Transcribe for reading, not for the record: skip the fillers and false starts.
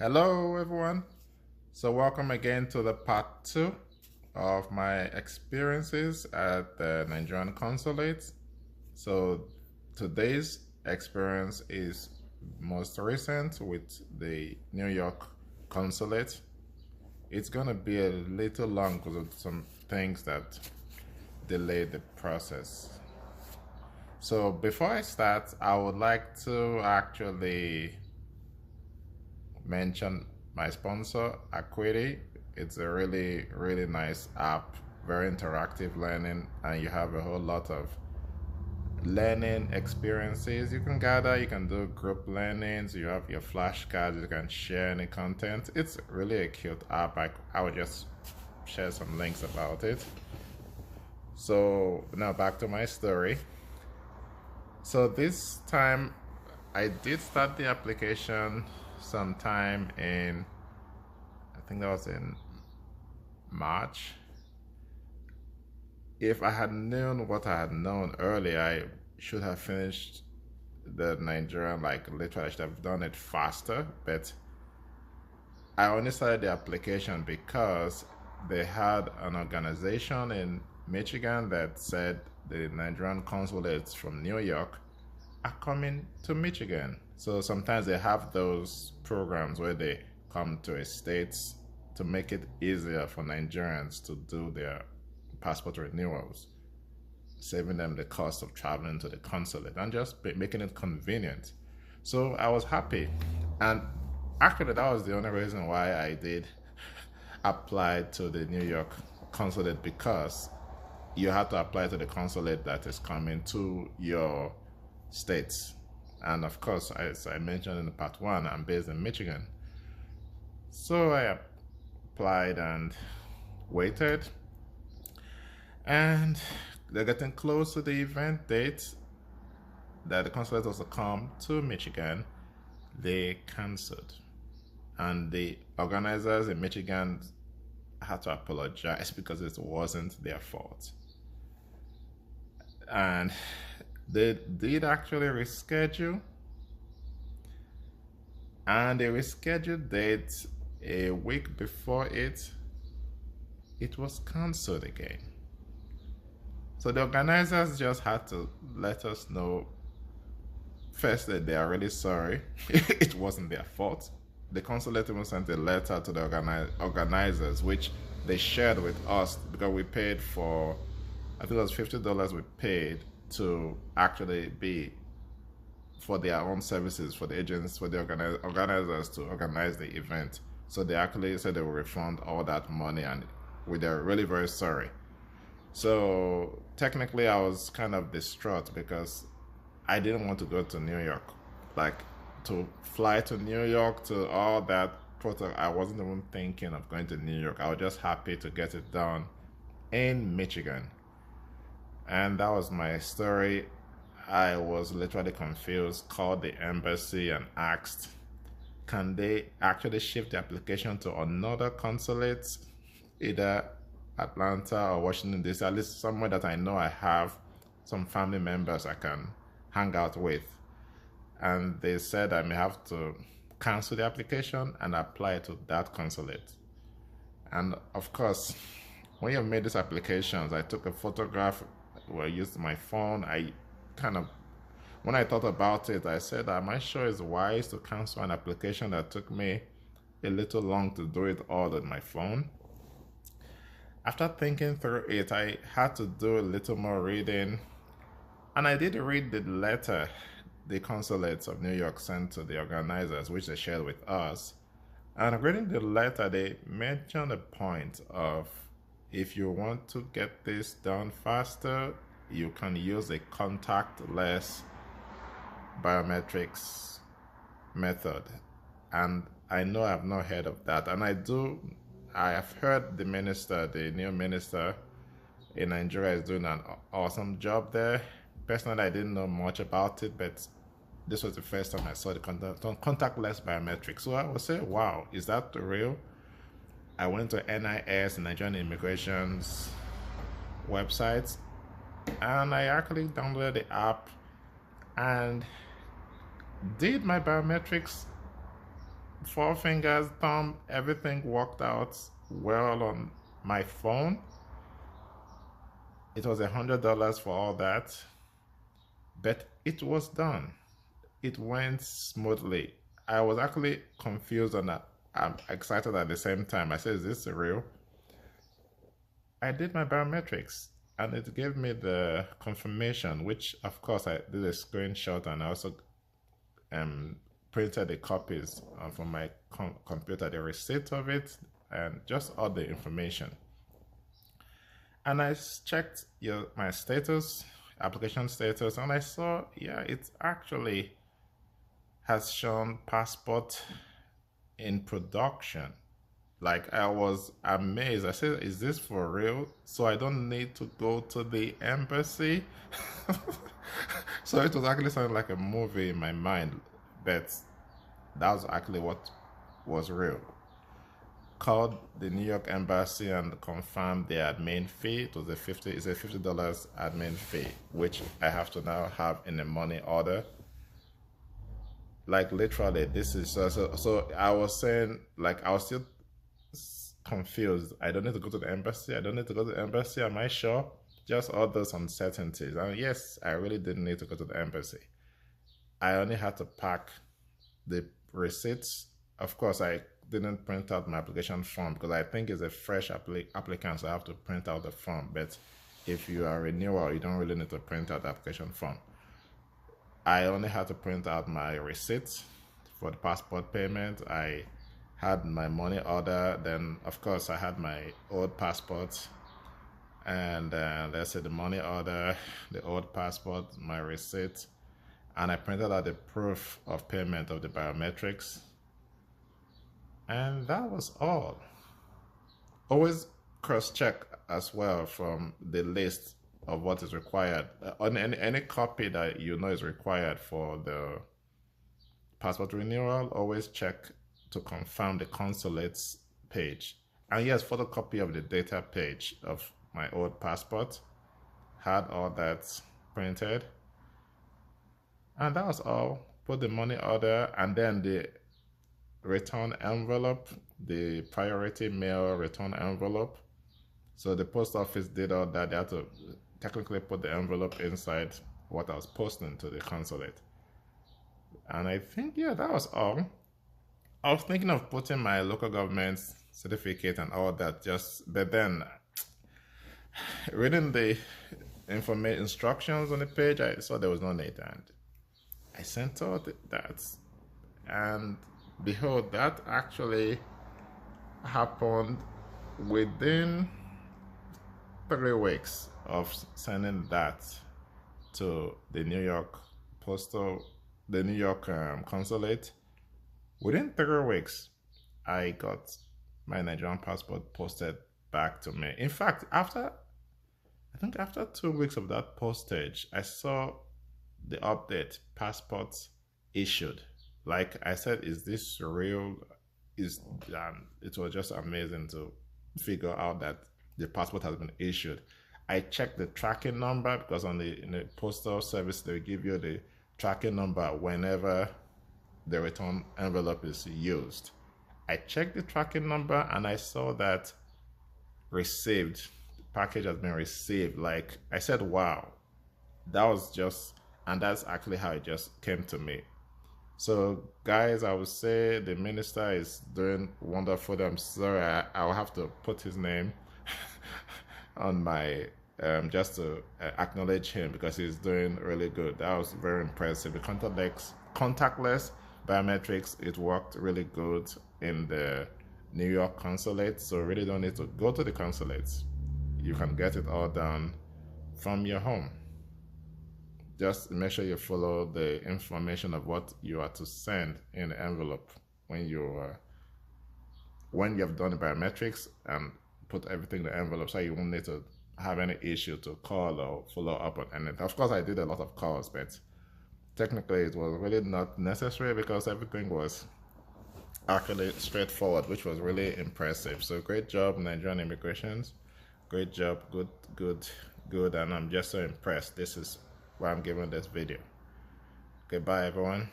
Hello, everyone. So, welcome again to the part two of my experiences at the Nigerian consulate. So, today's experience is most recent with the New York consulate. It's going to be a little long because of some things that delayed the process. So, before I start, I would like to actually mention my sponsor, Acuity. It's a really nice app, very interactive learning, and you have a whole lot of learning experiences you can gather. You can do group learnings, you have your flashcards, you can share any content. It's really a cute app. I would just share some links about it. So now back to my story. So this time I did start the application sometime in, I think that was in March. If I had known what I had known earlier, I should have finished the Nigerian, like literally I should have done it faster, but I only started the application because they had an organization in Michigan that said the Nigerian consulates from New York are coming to Michigan. So sometimes they have those programs where they come to a state to make it easier for Nigerians to do their passport renewals, saving them the cost of traveling to the consulate and just making it convenient. So I was happy. And actually, that was the only reason why I did apply to the New York consulate, because you have to apply to the consulate that is coming to your states. And of course, as I mentioned in part one, I'm based in Michigan. So I applied and waited. And they're getting close to the event date that the consulate was to come to Michigan. They canceled. And the organizers in Michigan had to apologize because it wasn't their fault. And they did actually reschedule, and the rescheduled date a week before it was cancelled again. So the organizers just had to let us know first that they are really sorry. It wasn't their fault. The consulate even sent a letter to the organizers, which they shared with us because we paid for, I think it was $50 we paid to actually be for their own services, for the agents, for the organizers to organize the event. So they actually said they will refund all that money, and we are really very sorry. So technically I was kind of distraught because I didn't want to go to New York. Like, to fly to New York, to all that protocol, I wasn't even thinking of going to New York. I was just happy to get it done in Michigan. And that was my story. I was literally confused, called the embassy and asked, can they actually shift the application to another consulate, either Atlanta or Washington DC, at least somewhere that I know I have some family members I can hang out with. And they said I may have to cancel the application and apply to that consulate. And of course, when you've made these applications, I took a photograph, I used my phone. When I thought about it, I said, am I sure it's wise to cancel an application that took me a little long to do it all on my phone? After thinking through it, I had to do a little more reading, and I did read the letter the consulates of New York sent to the organizers, which they shared with us. And reading the letter, they mentioned a point of, if you want to get this done faster, you can use a contactless biometrics method. And I know I've not heard of that. And I have heard the new minister in Nigeria is doing an awesome job there. Personally, I didn't know much about it, but this was the first time I saw the contactless biometrics. So I would say, wow, is that real? I went to NIS, Nigerian Immigration's website, and I actually downloaded the app and did my biometrics four fingers, thumb, everything worked out well on my phone. It was $100 for all that, but it was done. It went smoothly. I was actually confused and I'm excited at the same time. I said, is this real? I did my biometrics and it gave me the confirmation, which of course I did a screenshot and I also printed the copies from my computer, the receipt of it, and just all the information. And I checked my status, application status, and I saw, yeah, it actually has shown passport in production. Like, I was amazed. I said, is this for real? So I don't need to go to the embassy? So it was actually sounding like a movie in my mind, but that was actually what was real. Called the New York embassy and confirmed the admin fee. It was it's a $50 admin fee, which I have to now have in a money order. Like literally, this is so I was saying, like, I was still confused. I don't need to go to the embassy. I don't need to go to the embassy. Am I sure? Just all those uncertainties. And yes, I really didn't need to go to the embassy. I only had to pack the receipts. Of course, I didn't print out my application form because I think it's a fresh applicant, so I have to print out the form. But if you are renewal, you don't really need to print out the application form. I only had to print out my receipts for the passport payment. I had my money order. Then, of course, I had my old passport. And let's say the money order, the old passport, my receipt. And I printed out the proof of payment of the biometrics. And that was all. Always cross-check as well from the list of what is required. On any copy that you know is required for the passport renewal, always check to confirm the consulate's page. And yes, photocopy of the data page of my old passport. Had all that printed. And that was all. Put the money order and then the return envelope, the priority mail return envelope. So the post office did all that. They had to technically put the envelope inside what I was posting to the consulate. And I think, yeah, that was all. I was thinking of putting my local government certificate and all that, but then reading the instructions on the page, I saw there was no need, and I sent out that. And behold, that actually happened within 3 weeks of sending that to the New York consulate. Within 3 weeks, I got my Nigerian passport posted back to me. In fact, after 2 weeks of that postage, I saw the update, passports issued. Like I said, is this real? It was just amazing to figure out that the passport has been issued. I checked the tracking number because in the postal service they give you the tracking number whenever the return envelope is used. I checked the tracking number and I saw that received. The package has been received. Like I said, wow, and that's actually how it just came to me. So guys, I would say the minister is doing wonderful. I'm sorry, I'll have to put his name on my just to acknowledge him because he's doing really good. That was very impressive. The contactless biometrics, it worked really good in the New York consulate, so you really don't need to go to the consulates. You can get it all done from your home. Just make sure you follow the information of what you are to send in the envelope when you have done the biometrics, and put everything in the envelope so you won't need to have any issue to call or follow up on anything. Of course, I did a lot of calls, but technically it was really not necessary because everything was actually straightforward, which was really impressive. So great job, Nigerian immigrations. Great job, good, and I'm just so impressed. This is why I'm giving this video. Okay, bye everyone.